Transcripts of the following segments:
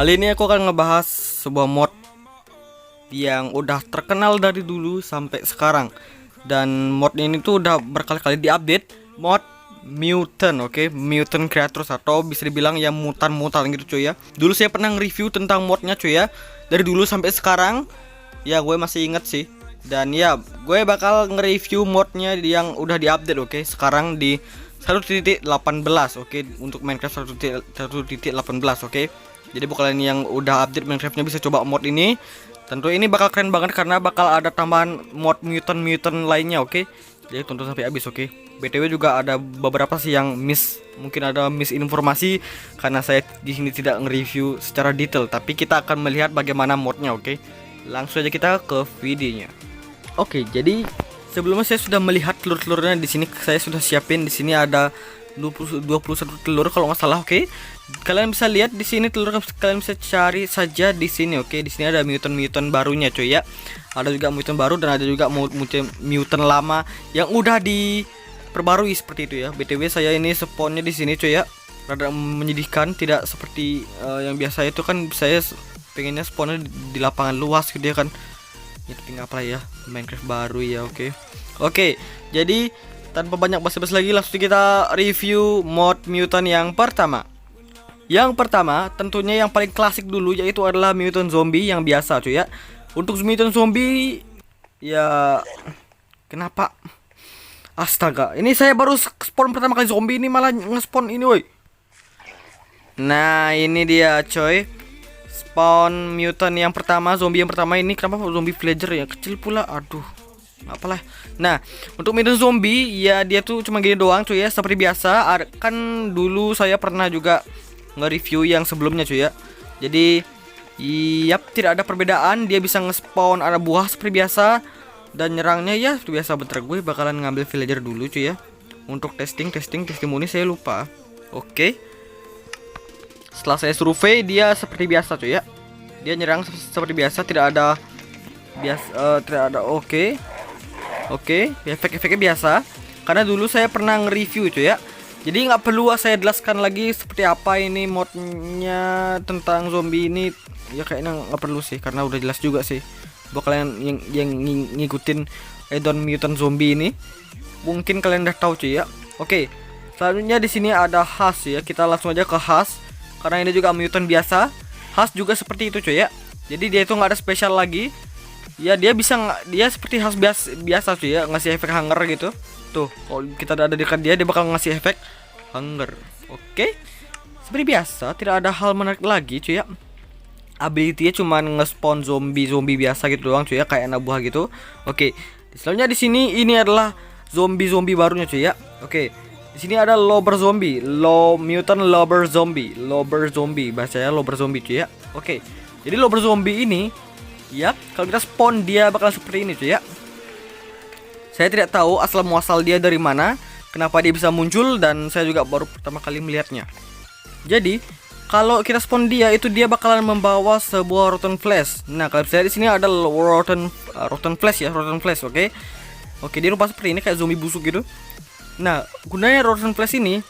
Kali ini aku akan ngebahas sebuah mod yang udah terkenal dari dulu sampai sekarang. Dan mod ini tuh udah berkali-kali diupdate. Mod Mutant, oke, Mutant Creators, atau bisa dibilang ya mutan-mutan gitu cuy ya. Dulu saya pernah nge-review tentang modnya cuy ya. Dari dulu sampai sekarang ya gue masih inget sih. Dan ya gue bakal nge-review modnya yang udah diupdate, oke. Sekarang di 1.18, oke, untuk Minecraft 1.18, oke. Jadi buat kalian yang udah update Minecraftnya bisa coba mod ini. Tentu ini bakal keren banget karena bakal ada tambahan mod mutant lainnya, oke. Jadi tonton sampai habis, oke. BTW juga ada beberapa sih yang mungkin ada misinformasi karena saya di sini tidak nge-review secara detail, tapi kita akan melihat bagaimana modnya, oke. Langsung aja kita ke videonya. Oke, jadi sebelumnya saya sudah melihat telur-telurnya di sini. Saya sudah siapin di sini ada 21 telur kalau nggak salah, oke. Kalian bisa lihat di sini telur, kalian bisa cari saja di sini, oke. Di sini ada mutant barunya cuy ya. Ada juga mutant baru dan ada juga mutant lama yang udah diperbarui seperti itu ya. BTW saya ini spawnnya di sini cuy ya. Rada menyedihkan, tidak seperti yang biasa itu kan. Saya pengennya spawnnya di lapangan luas gitu ya kan. Ya tapi nggak apa ya, Minecraft baru ya, oke. Oke, jadi tanpa banyak basa-basi lagi langsung kita review mod mutant yang pertama. Yang pertama tentunya yang paling klasik dulu, yaitu adalah mutant zombie yang biasa cuy ya. Untuk mutant zombie ya, kenapa? Astaga, ini saya baru spawn pertama kali zombie ini malah nge-spawn ini woi. Nah ini dia coy, spawn mutant yang pertama, zombie yang pertama ini. Kenapa zombie villager ya, kecil pula, aduh apalah. Nah untuk mutant zombie ya dia tuh cuma gini doang cuy ya, seperti biasa. Kan dulu saya pernah juga nge-review yang sebelumnya cuy ya. Jadi yap, tidak ada perbedaan. Dia bisa nge-spawn ada buah seperti biasa. Dan nyerangnya ya seperti biasa. Bentar, gue bakalan ngambil villager dulu cuy ya. Untuk testimoni saya lupa. Oke. Setelah saya survei, dia seperti biasa cuy ya. Dia nyerang seperti biasa, tidak ada oke. Oke, efek-efeknya biasa. Karena dulu saya pernah nge-review cuy ya. Jadi nggak perlu saya jelaskan lagi seperti apa ini modnya tentang zombie ini. Ya kayaknya nggak perlu sih karena udah jelas juga sih. Buat kalian yang ngikutin add-on mutant zombie ini, mungkin kalian udah tahu cuy ya. Oke, selanjutnya di sini ada khas ya. Kita langsung aja ke khas karena ini juga mutant biasa. Khas juga seperti itu cuy ya. Jadi dia itu nggak ada spesial lagi. Ya dia dia seperti khas biasa cuy ya, ngasih efek hunger gitu. Tuh, kalau kita ada dekat dia bakal ngasih efek hunger. Oke. Seperti biasa, tidak ada hal menarik lagi cuy ya. Ability-nya cuma nge-spawn zombie biasa gitu doang cuy ya, kayak anak buah gitu. Oke. Selanjutnya di sini ini adalah zombie barunya cuy ya. Oke. Di sini ada lobber zombie, mutant lobber zombie, bacanya lobber zombie cuy ya. Oke. Jadi lobber zombie ini ya, kalau kita spawn dia bakal seperti ini cuy ya. Saya tidak tahu asal muasal dia dari mana, kenapa dia bisa muncul, dan saya juga baru pertama kali melihatnya. Jadi, kalau kita spawn dia itu dia bakalan membawa sebuah rotten flesh. Nah, kalau saya di sini ada rotten flesh ya, oke. Oke, dia rupa seperti ini kayak zombie busuk gitu. Nah, gunanya rotten flesh ini,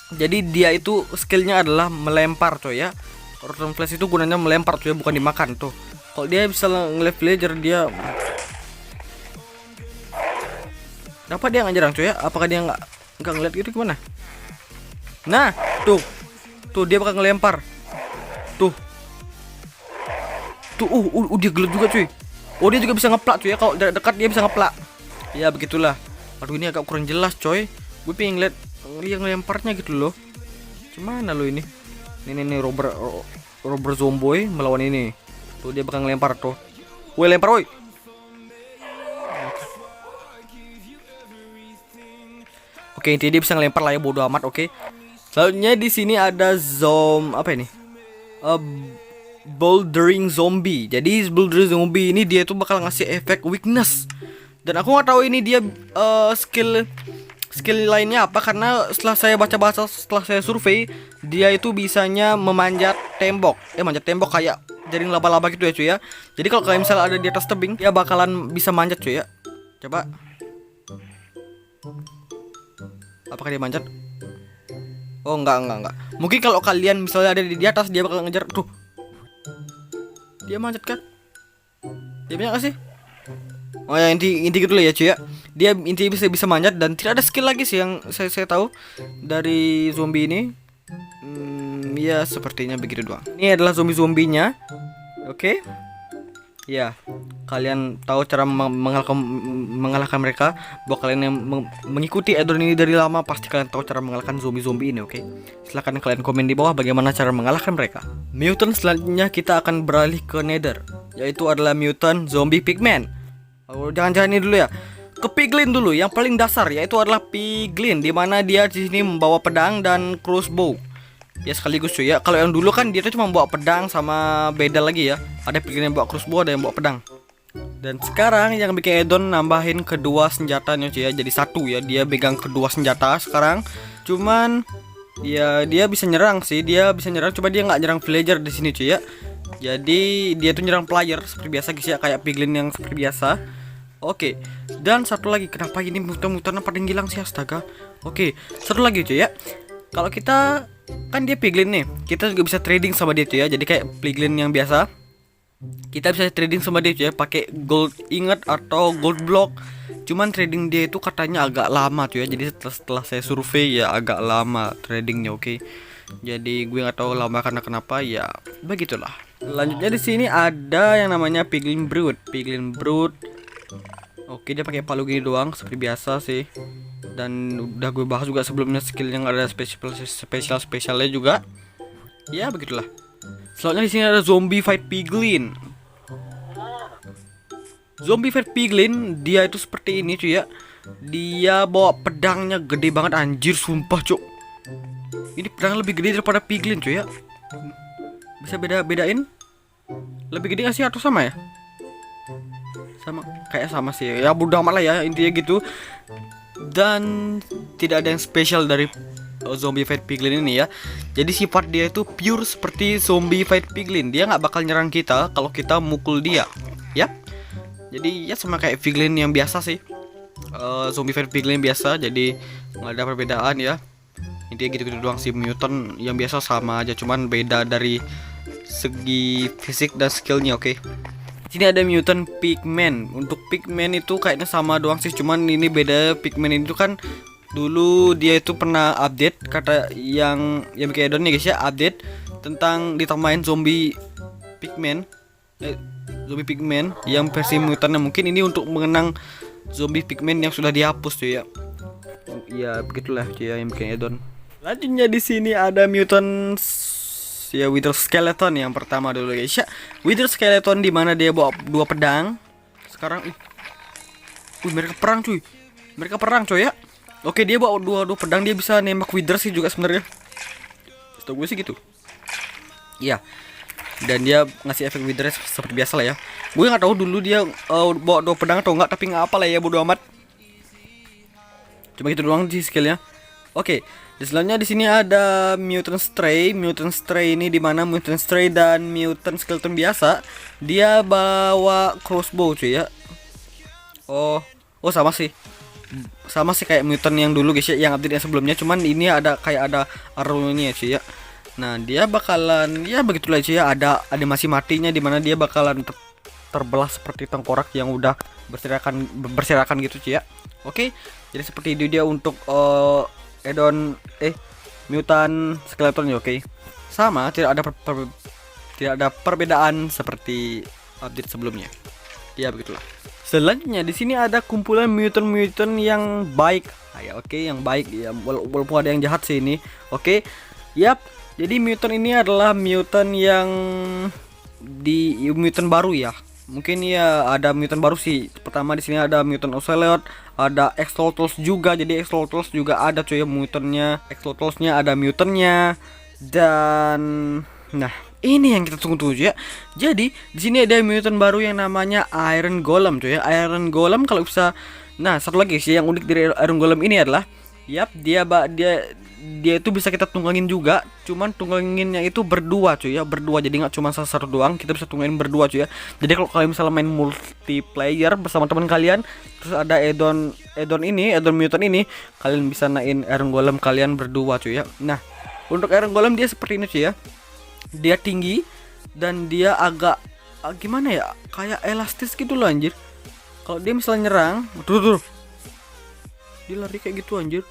jadi dia itu skillnya adalah melempar coy ya. Rotten flesh itu gunanya melempar coy, bukan dimakan tuh. Kalau dia bisa nge-level villager dia. Kenapa dia nggak nyerang cuy ya? Apakah dia nggak ngeliat gitu gimana? Nah, tuh dia bakal ngelempar. Tuh, dia gelut juga cuy. Oh dia juga bisa ngeplak cuy ya, kalau dekat dia bisa ngeplak. Ya begitulah. Aduh ini agak kurang jelas coy. Gue pengen ngeliat dia ngelemparnya gitu loh. Gimana lo ini? Ini Robber Zomboy melawan ini. Tuh dia bakal ngelempar tuh. Woi lempar woi. Oke, intinya dia bisa ngelempar lah ya, bodo amat, oke. Selanjutnya di sini ada apa ini? Bouldering zombie. Jadi bouldering zombie ini dia tuh bakal ngasih efek weakness. Dan aku nggak tahu ini dia skill lainnya apa, karena setelah saya baca-baca, setelah saya survei, dia itu bisanya memanjat tembok. Manjat tembok kayak jaring laba-laba gitu ya cuy ya. Jadi kalau kalian misalnya ada di atas tebing, dia bakalan bisa manjat cuy ya. Coba. Apakah dia manjat? Oh enggak. Mungkin kalau kalian misalnya ada di atas dia bakal ngejar. Tuh. Dia manjat kan? Dia punya gak sih? Oh ya, inti gitu lah ya cuy ya. Dia inti bisa manjat dan tidak ada skill lagi sih yang saya tahu dari zombie ini. Ya sepertinya begitu doang. Ini adalah zombinya. Oke. Ya, kalian tahu cara mengalahkan mereka. Buat kalian yang mengikuti addon ini dari lama, pasti kalian tahu cara mengalahkan zombie ini, oke? Silahkan kalian komen di bawah bagaimana cara mengalahkan mereka. Mutant selanjutnya kita akan beralih ke Nether, yaitu adalah mutant zombie pigman. Oh, jangan ini dulu ya. Ke piglin dulu, yang paling dasar yaitu adalah piglin, dimana dia di sini membawa pedang dan crossbow. Ya sekaligus cuy ya. Kalau yang dulu kan dia tuh cuma bawa pedang sama beda lagi ya. Ada piglin yang bawa crossbow, ada yang bawa pedang. Dan sekarang yang bikin addon nambahin kedua senjatanya cuy ya. Jadi satu ya, dia pegang kedua senjata sekarang. Cuman ya dia bisa nyerang sih, dia bisa nyerang, coba dia nggak nyerang villager di sini cuy ya. Jadi dia tuh nyerang player seperti biasa guys ya, kayak piglin yang seperti biasa. Oke, dan satu lagi, kenapa ini muter-muternya pada ngilang sih, astaga. Oke, satu lagi cuy ya. Kalau kita kan dia piglin nih, kita juga bisa trading sama dia cuy ya. Jadi kayak piglin yang biasa, kita bisa trading sama dia cuy ya, pakai gold ingot atau gold block. Cuman trading dia itu katanya agak lama cuy ya. Jadi setelah saya survei ya agak lama tradingnya, oke. Jadi gue nggak tahu lama karena kenapa ya, begitulah. Lanjutnya di sini ada yang namanya piglin brood. Oke, dia pakai palu gini doang seperti biasa sih. Dan udah gue bahas juga sebelumnya skill yang ada spesialnya juga. Ya begitulah. Selanjutnya di sini ada zombie fight piglin. Zombie fight piglin dia itu seperti ini cuy ya. Dia bawa pedangnya gede banget, anjir sumpah cuk. Ini pedang lebih gede daripada piglin cuy ya. Bisa bedain? Lebih gede gak sih atau sama ya? Sama, kayak sama sih. Ya bodo amat lah ya, intinya gitu. Dan tidak ada yang spesial dari zombie fight piglin ini ya. Jadi sifat dia itu pure seperti zombie fight piglin. Dia nggak bakal nyerang kita kalau kita mukul dia, ya. Jadi ya sama kayak piglin yang biasa sih. Zombie fight piglin biasa. Jadi nggak ada perbedaan ya. Intinya gitu-gitu doang sih. Mutant yang biasa sama aja, cuman beda dari segi fisik dan skillnya, oke. Sini ada mutant pigman. Untuk pigman itu kayaknya sama doang sih, cuman ini beda. Pigman itu kan dulu dia itu pernah update, kata yang bikin addon nih guys ya, update tentang ditambahin zombie pigman. Zombie pigman yang versi mutantnya. Mungkin ini untuk mengenang zombie pigman yang sudah dihapus cuy ya. Ya begitulah cuy ya yang bikin addon. Lanjutnya di sini ada mutant ya Wither Skeleton yang pertama dulu guys ya. Wither Skeleton di mana dia bawa dua pedang. Sekarang mereka perang cuy. Mereka perang cuy ya. Oke, dia bawa dua pedang, dia bisa nembak Wither sih juga sebenarnya. Setahu gue sih gitu. Iya. Dan dia ngasih efek Wither seperti biasa lah ya. Gue nggak tahu dulu dia bawa dua pedang atau enggak, tapi nggak apa lah ya, bodo amat. Cuma gitu doang sih skillnya. Oke. Selanjutnya di sini ada mutant stray. Mutant stray ini dimana mutant stray dan mutant skeleton biasa dia bawa crossbow cuy ya. Oh sama sih. Sama sih kayak mutant yang dulu guys ya, yang update yang sebelumnya. Cuman ini ada kayak ada arrow-nya cuy ya. Nah dia bakalan ya begitulah cuy ya. Ada animasi matinya dimana dia bakalan terbelah seperti tengkorak yang udah berserakan gitu cuy ya. Oke, jadi seperti itu dia untuk addon mutant skeleton ya, oke. Sama, tidak ada perbedaan seperti update sebelumnya. Ya begitulah. Selanjutnya di sini ada kumpulan mutant yang baik. Ya oke, yang baik ya, walaupun ada yang jahat sih ini. Oke. Yap. Jadi mutant ini adalah mutant yang mutant baru ya. Mungkin ya ada mutant baru sih. Pertama di sini ada mutant ocelot, ada axolotls juga. Jadi axolotls juga ada cuy mutantnya. Axolotlsnya ada mutantnya. Dan nah, ini yang kita tunggu-tunggu ya. Jadi di sini ada mutant baru yang namanya Iron Golem cuy ya. Iron Golem kalau bisa. Nah, satu lagi sih yang unik dari Iron Golem ini adalah dia itu bisa kita tunggangin juga. Cuman tungganginnya itu berdua cuy ya, berdua. Jadi nggak cuma satu doang, kita bisa tunggangin berdua cuy ya. Jadi kalau kalian misalnya main multiplayer bersama teman kalian, terus ada addon mutant ini, kalian bisa naik Iron Golem kalian berdua cuy ya. Nah, untuk Iron Golem dia seperti ini cuy ya. Dia tinggi dan dia agak gimana ya, kayak elastis gitu loh anjir. Kalau dia misalnya nyerang, tuh dia lari kayak gitu anjir.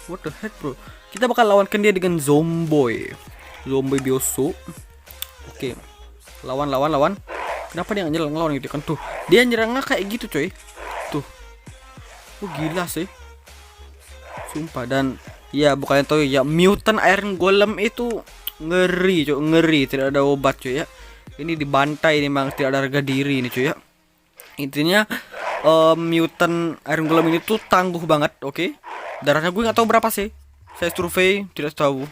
What the heck bro. Kita bakal lawankan dia dengan Zomboid Bioso. Oke. Lawan. Kenapa dia nggak ngelawan gitu kan? Tuh dia nyerangnya kayak gitu coy. Tuh gila sih, sumpah. Dan ya bukannya tahu ya, mutant Iron Golem itu ngeri coy, ngeri. Tidak ada obat coy ya. Ini dibantai, ini memang tidak ada harga diri ini coy ya. Intinya mutant Iron Golem ini tuh tangguh banget. Oke. Darahnya gue nggak tahu berapa sih, saya survei tidak tahu,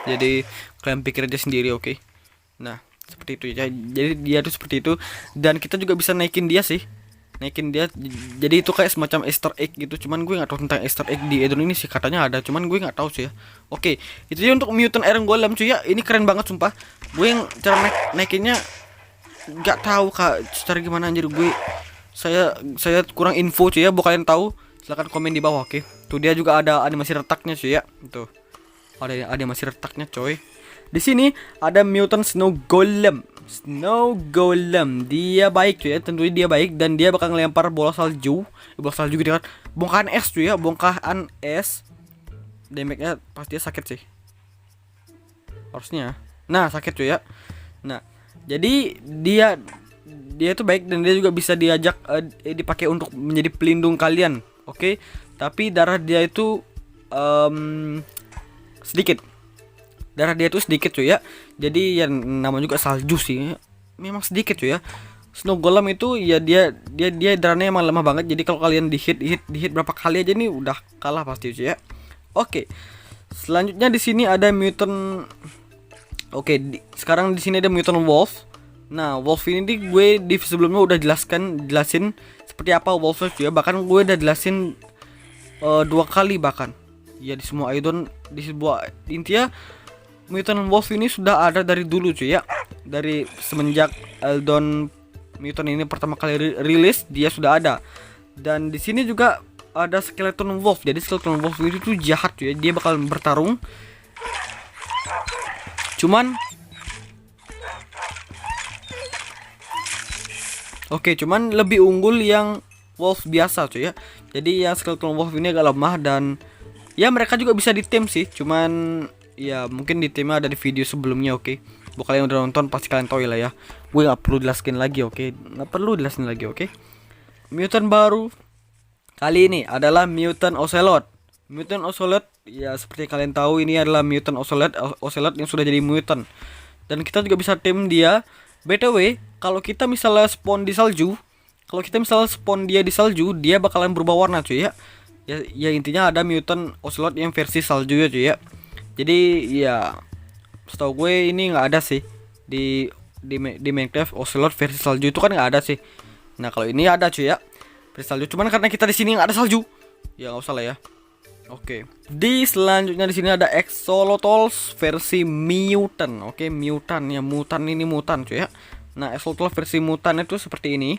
jadi kalian pikir aja sendiri. Oke. Nah seperti itu ya, jadi dia tuh seperti itu. Dan kita juga bisa naikin dia. Jadi itu kayak semacam Easter egg gitu, cuman gue nggak tahu tentang Easter egg di Edron ini sih, katanya ada, cuman gue nggak tahu sih ya. Oke, itu dia untuk mutant Iron Golem cuy ya. Ini keren banget sumpah. Gue yang cara naikinnya nggak tahu kak cara gimana anjir. Saya kurang info cuy ya. Bu kalian tahu silahkan komen di bawah. Oke. Tuh dia juga ada animasi retaknya cuy ya. Tuh ada animasi retaknya coy. Di sini ada mutant Snow Golem. Dia baik cuy ya, tentunya dia baik, dan dia bakal ngelempar bola salju gitu kan. Bongkahan es cuy ya, bongkahan es. Damage-nya pasti sakit sih. Harusnya. Nah, sakit cuy ya. Nah, jadi dia tuh baik, dan dia juga bisa diajak dipakai untuk menjadi pelindung kalian. Oke. Tapi darah dia itu sedikit. Darah dia tuh sedikit cuy ya. Jadi ya namanya juga salju sih, memang sedikit cuy ya. Snow Golem itu ya dia darahnya emang lemah banget. Jadi kalau kalian di hit berapa kali aja nih udah kalah pasti cuy ya. Oke. Selanjutnya di sini ada mutant. Oke, sekarang di sini ada mutant Wolf. Nah, Wolf ini gue di sebelumnya udah jelasin seperti apa Wolf cuy ya. Bahkan gue udah jelasin 2 kali bahkan. Ya di semua aidon, di sebuah intinya mutant Wolf ini sudah ada dari dulu cuy ya. Dari semenjak Eldon mutant ini pertama kali rilis, dia sudah ada. Dan di sini juga ada Skeleton Wolf. Jadi Skeleton Wolf itu tuh jahat cuy ya. Dia bakal bertarung. Cuman lebih unggul yang Wolf biasa cuy ya. Jadi yang Skeleton Wolf ini agak lemah, dan ya mereka juga bisa di tim sih. Cuman ya mungkin di timnya ada di video sebelumnya. Oke. Buat kalian yang udah nonton pasti kalian tahu lah ya. Gue nggak perlu jelasin lagi. Oke. Oke. Mutant baru kali ini adalah Mutant Ocelot. Mutant Ocelot ya seperti kalian tahu, ini adalah Mutant Ocelot yang sudah jadi mutant. Dan kita juga bisa tim dia. BTW, kalau kita misalnya spawn dia di salju, dia bakalan berubah warna cuy ya. Ya intinya ada Mutant Ocelot yang versi salju ya cuy ya. Jadi ya setahu gue ini nggak ada sih di Minecraft Ocelot versi salju itu kan nggak ada sih. Nah kalau ini ada cuy ya versi salju, cuman karena kita di sini nggak ada salju ya nggak usah lah ya. Oke. Di selanjutnya di sini ada Axolotls versi mutant. Oke, mutant ya, mutant cuy ya. Nah Axolotls versi mutant itu seperti ini.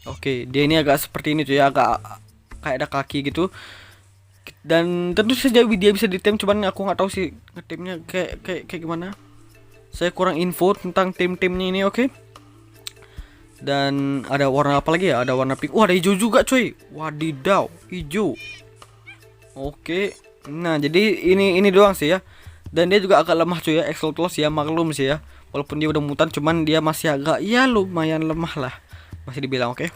Oke, dia ini agak seperti ini cuy ya, agak kayak ada kaki gitu. Dan tentu saja dia bisa ditem, cuman aku nggak tahu sih ngetimnya kayak gimana. Saya kurang info tentang tim-timnya ini. Oke. Dan ada warna apa lagi ya? Ada warna pink. Wah, ada hijau juga cuy. Wadidaw, hijau. Oke. Nah, jadi ini doang sih ya. Dan dia juga agak lemah cuy ya, Axolotls ya, maklum sih ya. Walaupun dia udah mutan, cuman dia masih agak ya lumayan lemah lah. Masih dibilang. Oke.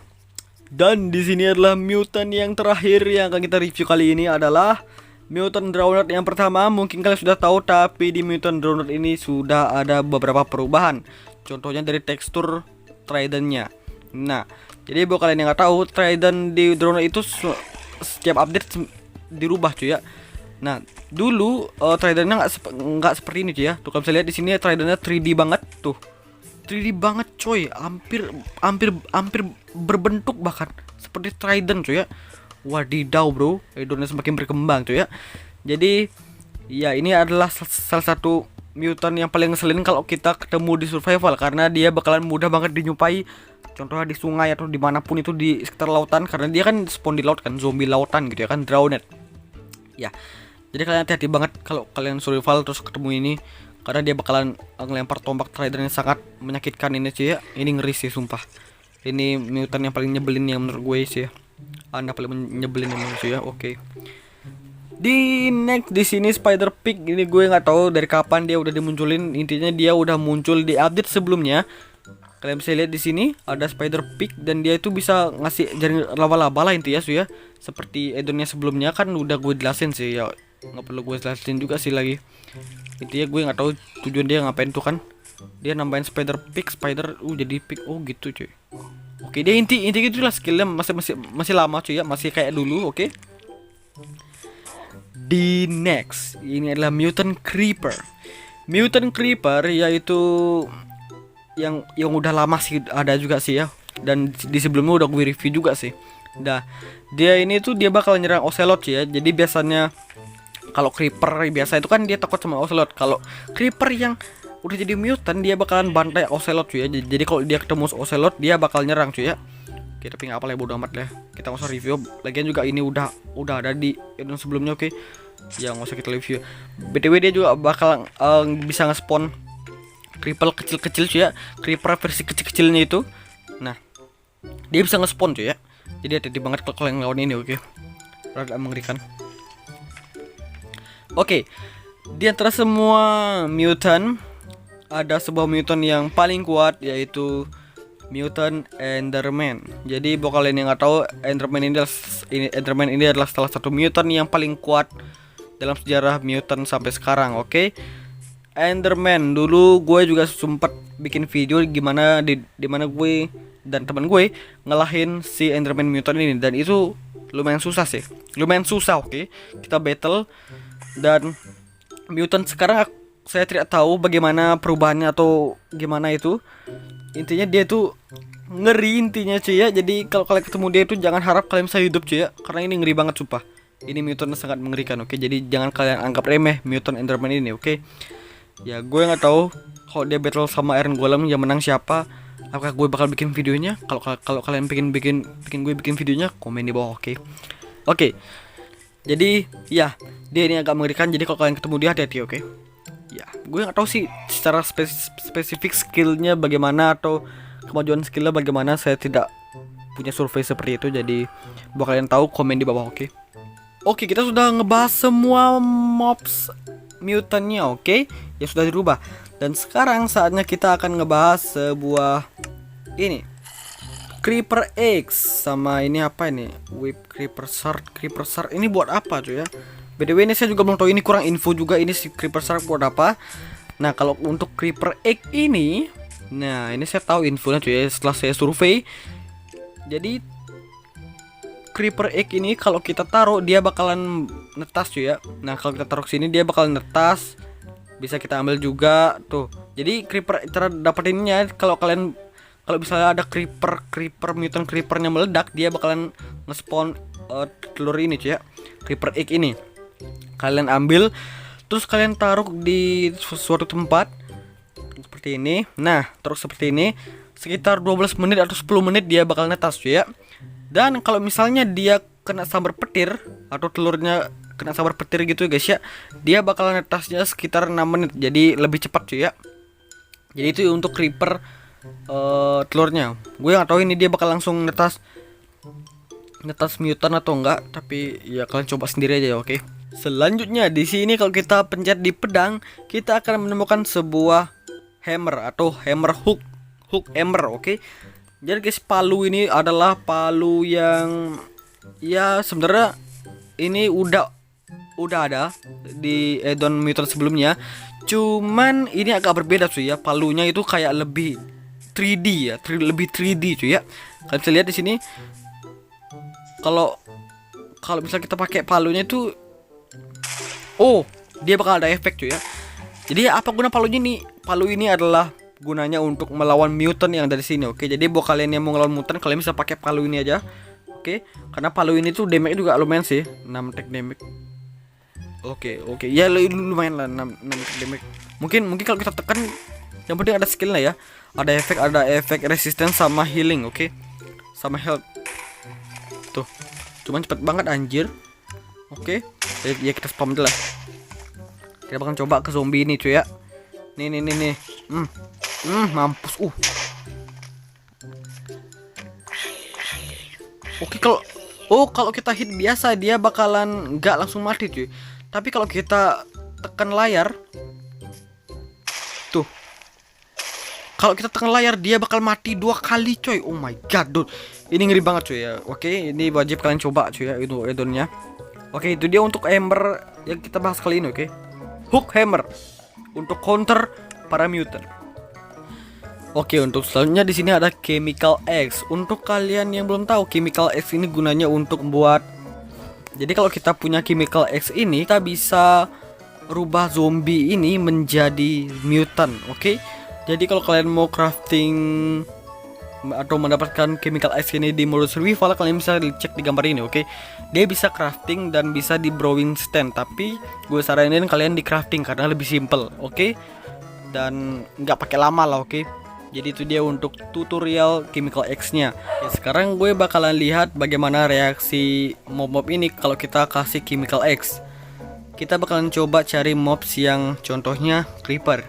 Dan di sini adalah mutant yang terakhir yang akan kita review kali ini adalah Mutant Drowned yang pertama. Mungkin kalian sudah tahu, tapi di Mutant Drowned ini sudah ada beberapa perubahan. Contohnya dari tekstur tridentnya. Nah, jadi buat kalian yang nggak tahu, trident di Drowned itu setiap update dirubah cuy ya. Nah, dulu tridentnya nggak seperti ini cuy ya. Tuh kalian bisa lihat di sini tridentnya 3D banget tuh. 3D banget coy, hampir berbentuk bahkan seperti trident cuy ya. Wadidaw bro, Edonnya semakin berkembang cuy ya. Jadi ya ini adalah salah satu mutant yang paling ngeselin kalau kita ketemu di survival, karena dia bakalan mudah banget dinyupai. Contohnya di sungai atau dimanapun itu di sekitar lautan, karena dia kan spawn di laut kan, zombie lautan gitu ya kan, drowned. Ya, jadi kalian hati-hati banget kalau kalian survival terus ketemu ini. karena dia bakalan ngelempar tombak Strider yang sangat menyakitkan ini cuy ya. Ini ngeri sih sumpah. Ini mutant yang paling nyebelin yang menurut gue sih ya. Anda paling nyebelin emang cuy ya. Oke. Di next di sini Spider Pig ini gue nggak tahu dari kapan dia udah dimunculin. Intinya dia udah muncul di update sebelumnya. Kalian bisa lihat di sini ada Spider Pig dan dia itu bisa ngasih jaring laba-laba lah intinya cuy ya. Seperti addonnya sebelumnya kan udah gue jelasin sih ya. Nggak perlu gue jelasin juga sih lagi. Intinya gue nggak tahu tujuan dia ngapain tuh kan. Dia nambahin Spider Pig, Spider jadi pig. Oh gitu cuy. Oke, dia inti gitulah skillnya masih lama cuy ya, masih kayak dulu. Oke. Di next ini adalah Mutant Creeper. Mutant Creeper yaitu yang udah lama sih ada juga sih ya, dan di sebelumnya udah gue review juga sih. Nah, dia ini tuh dia bakal nyerang Ocelot ya. Jadi biasanya kalau Creeper biasa itu kan dia takut sama Ocelot. Kalau Creeper yang udah jadi mutant dia bakalan bantai Ocelot cuy ya. Jadi kalau dia ketemu Ocelot dia bakal nyerang cuy ya. Oke, tapi nggak apa lah ya, bodo amat lah. Kita nggak usah review. Lagian juga ini udah ada di yang sebelumnya. Oke, ya nggak usah kita review. BTW dia juga bakal bisa nge-spawn Creeper kecil-kecil cuy ya. Creeper versi kecil-kecilnya itu. Nah, dia bisa nge-spawn cuy ya. Jadi hati-hati banget kalau yang lawan ini. Oke, rada mengerikan. Oke, di antara semua mutant ada sebuah mutant yang paling kuat yaitu Mutant Enderman. Jadi buat kalian yang nggak tahu, Enderman ini adalah salah satu mutant yang paling kuat dalam sejarah mutant sampai sekarang. Oke. Enderman dulu gue juga sempat bikin video gimana di mana gue dan teman gue ngelahin si Enderman mutant ini, dan itu lumayan susah sih. Lumayan susah, oke. Kita battle dan mutant sekarang saya tidak tahu bagaimana perubahannya atau gimana itu. Intinya dia tuh ngeri intinya cuy ya. Jadi kalau kalian ketemu dia itu jangan harap kalian bisa hidup cuy ya, karena ini ngeri banget sumpah. Ini mutant sangat mengerikan, oke. Jadi jangan kalian anggap remeh mutant Enderman ini, oke. Ya gue nggak tahu kalau dia battle sama Iron Golem yang menang siapa. Apakah gue bakal bikin videonya? Kalau kalian bikin gue bikin videonya, komen di bawah, oke. Oke. Jadi ya dia ini agak mengerikan. Jadi kalau kalian ketemu dia hati-hati, oke. Ya, gue nggak tahu sih secara spesifik skillnya bagaimana atau kemajuan skillnya bagaimana. Saya tidak punya survei seperti itu. Jadi buat kalian tahu komen di bawah, oke. Oke, kita sudah ngebahas semua mobs mutantnya, oke. Ya sudah dirubah. Dan sekarang saatnya kita akan ngebahas sebuah ini Creeper X sama ini apa ini? Whip Creeper Shark. Ini buat apa tuh ya? BTW ini saya juga belum tahu, ini kurang info juga ini si Creeper Shark buat apa. Nah, kalau untuk Creeper Egg ini, nah ini saya tahu infonya cuy ya, setelah saya survei. Jadi Creeper Egg ini kalau kita taruh dia bakalan netas cuy ya. Nah, kalau kita taruh sini dia bakalan netas. Bisa kita ambil juga tuh. Jadi Creeper cara dapetinnya kalau misalnya ada Creeper mutant Creepernya meledak, dia bakalan nge-spawn telur ini cuy ya. Creeper Egg ini kalian ambil, terus kalian taruh di suatu tempat seperti ini. Nah, terus seperti ini sekitar 12 menit atau 10 menit dia bakal netas cuy ya. Dan kalau misalnya dia kena sambar petir atau telurnya kena sambar petir gitu guys ya, dia bakal netasnya sekitar 6 menit. Jadi lebih cepat cuy ya. Jadi itu untuk Creeper telurnya. Gue nggak tahu ini dia bakal langsung netas mutant atau enggak, tapi ya kalian coba sendiri aja ya, oke. Selanjutnya di sini kalau kita pencet di pedang, kita akan menemukan sebuah hammer atau hammer hook hammer, oke. Jadi guys, palu ini adalah palu yang ya sebenarnya ini udah ada di addon mutant sebelumnya. Cuman ini agak berbeda cuy ya. Palunya itu kayak lebih 3D ya, lebih 3D cuy ya. Kalian bisa lihat di sini. Kalau misalnya kita pakai palunya itu, oh, dia bakal ada efek cuy ya. Jadi apa guna palunya nih? Palu ini adalah gunanya untuk melawan mutant yang dari sini, oke. Jadi buat kalian yang mau ngelawan mutant, kalian bisa pakai palu ini aja, oke. Karena palu ini tuh damage juga lumayan sih, 6 attack damage. Oke. Ya lumayan lah 6 attack damage. Mungkin kalau kita tekan, yang penting ada skillnya ya. Ada efek resistance sama healing, oke. Sama health. Tuh. Cuman cepet banget anjir. Oke. Ya kita spam aja lah. Kita bakal coba ke zombie ini cuy ya. Nih. Mampus. Oke, kalau kita hit biasa dia bakalan nggak langsung mati cuy. Tapi kalau kita tekan layar tuh, kalau kita tekan layar dia bakal mati 2 kali coy. Oh my god, dude. Ini ngeri banget cuy ya. Oke, ini wajib kalian coba cuy ya, itu addonnya. Oke, itu dia untuk hammer yang kita bahas kali ini. Oke, hook hammer untuk counter para mutant. Oke, untuk selanjutnya di sini ada Chemical X. Untuk kalian yang belum tahu, Chemical X ini gunanya untuk membuat. Jadi kalau kita punya Chemical X ini, kita bisa rubah zombie ini menjadi mutant. Oke. Jadi kalau kalian mau crafting atau mendapatkan Chemical X ini di mode survival, kalian bisa dicek di gambar ini. Oke. Dia bisa crafting dan bisa di brewing stand. Tapi gue saranin kalian di crafting karena lebih simple. Oke. Dan nggak pakai lama lah. Oke. Jadi itu dia untuk tutorial Chemical X-nya. Ya, sekarang gue bakalan lihat bagaimana reaksi mob-mob ini kalau kita kasih Chemical X. Kita bakalan coba cari mobs yang contohnya Creeper.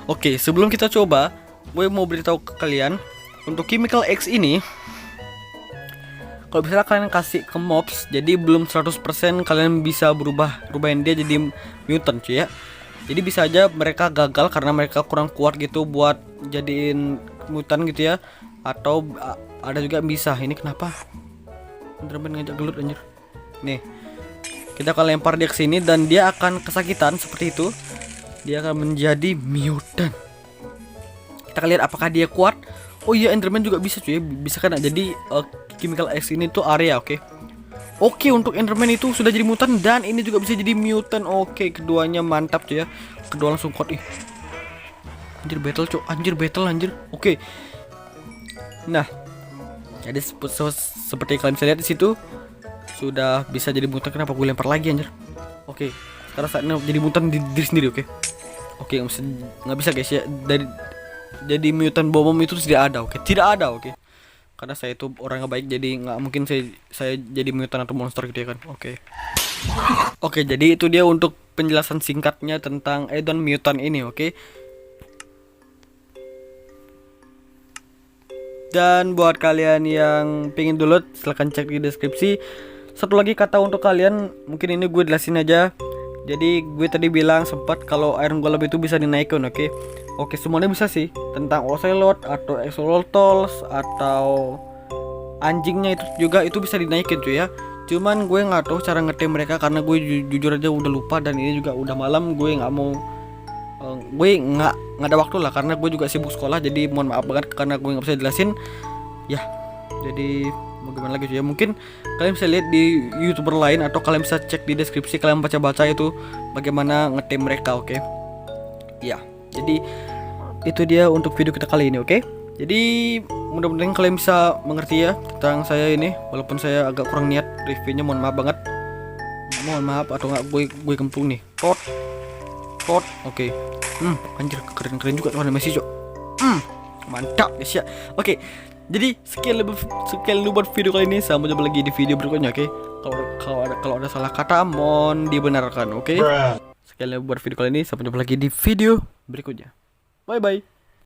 Oke, sebelum kita coba, gue mau beritahu ke kalian untuk Chemical X ini. Kalau misalnya kalian kasih ke mobs, jadi belum 100% kalian bisa rubahin dia jadi mutant cuy ya. Jadi bisa aja mereka gagal karena mereka kurang kuat gitu buat jadiin mutant gitu ya. Atau ada juga bisa. Ini kenapa Enderman ngajak gelut anjir. Nih, kita akan lempar dia ke sini dan dia akan kesakitan seperti itu. Dia akan menjadi mutant. Kita akan lihat apakah dia kuat. Oh iya, Enderman juga bisa cuy, bisa kan. Jadi Chemical X ini tuh area. Oke, untuk Enderman itu sudah jadi mutant dan ini juga bisa jadi mutant. Oke, keduanya mantap cuy ya. Kedua langsung kuat. Anjir battle cuy, anjir. Oke. Nah, jadi seperti kalian bisa lihat di situ sudah bisa jadi mutant. Kenapa gue lempar lagi anjir? Oke, sekarang saatnya jadi mutant di diri sendiri. Oke, nggak bisa guys ya. Jadi mutant bom itu tidak ada. Tidak ada. Karena saya itu orang yang baik, jadi nggak mungkin saya jadi mutant atau monster gitu ya kan. Oke, jadi itu dia untuk penjelasan singkatnya tentang addon mutant ini. Dan buat kalian yang pengen download, silahkan cek di deskripsi. Satu lagi kata untuk kalian, mungkin ini gue jelasin aja. Jadi gue tadi bilang sempat kalau Iron Golem itu bisa dinaikkan. Oke, semuanya bisa sih. Tentang Ocelot atau Axolotls atau anjingnya itu juga itu bisa dinaikin cuy ya. Cuman gue nggak tahu cara ngetem mereka karena gue jujur aja udah lupa dan ini juga udah malam. Gue nggak mau, gue nggak ada waktu lah karena gue juga sibuk sekolah. Jadi mohon maaf banget karena gue nggak bisa jelasin. Ya, jadi mau gimana lagi cuy ya. Mungkin kalian bisa lihat di YouTuber lain atau kalian bisa cek di deskripsi, kalian baca-baca itu bagaimana ngetem mereka. Ya. Jadi itu dia untuk video kita kali ini. Jadi mudah-mudahan kalian bisa mengerti ya tentang saya ini. Walaupun saya agak kurang niat reviewnya, mohon maaf banget. Mohon maaf atau nggak gue kempung nih. Tot. Oke. Anjir keren juga tuh animasi cok. Mantap guys ya. Jadi sekian dulu buat video kali ini. Sampai jumpa lagi di video berikutnya. Kalau ada salah kata mohon dibenarkan. Sekian buat video kali ini. Sampai jumpa lagi di video berikutnya. Bye bye.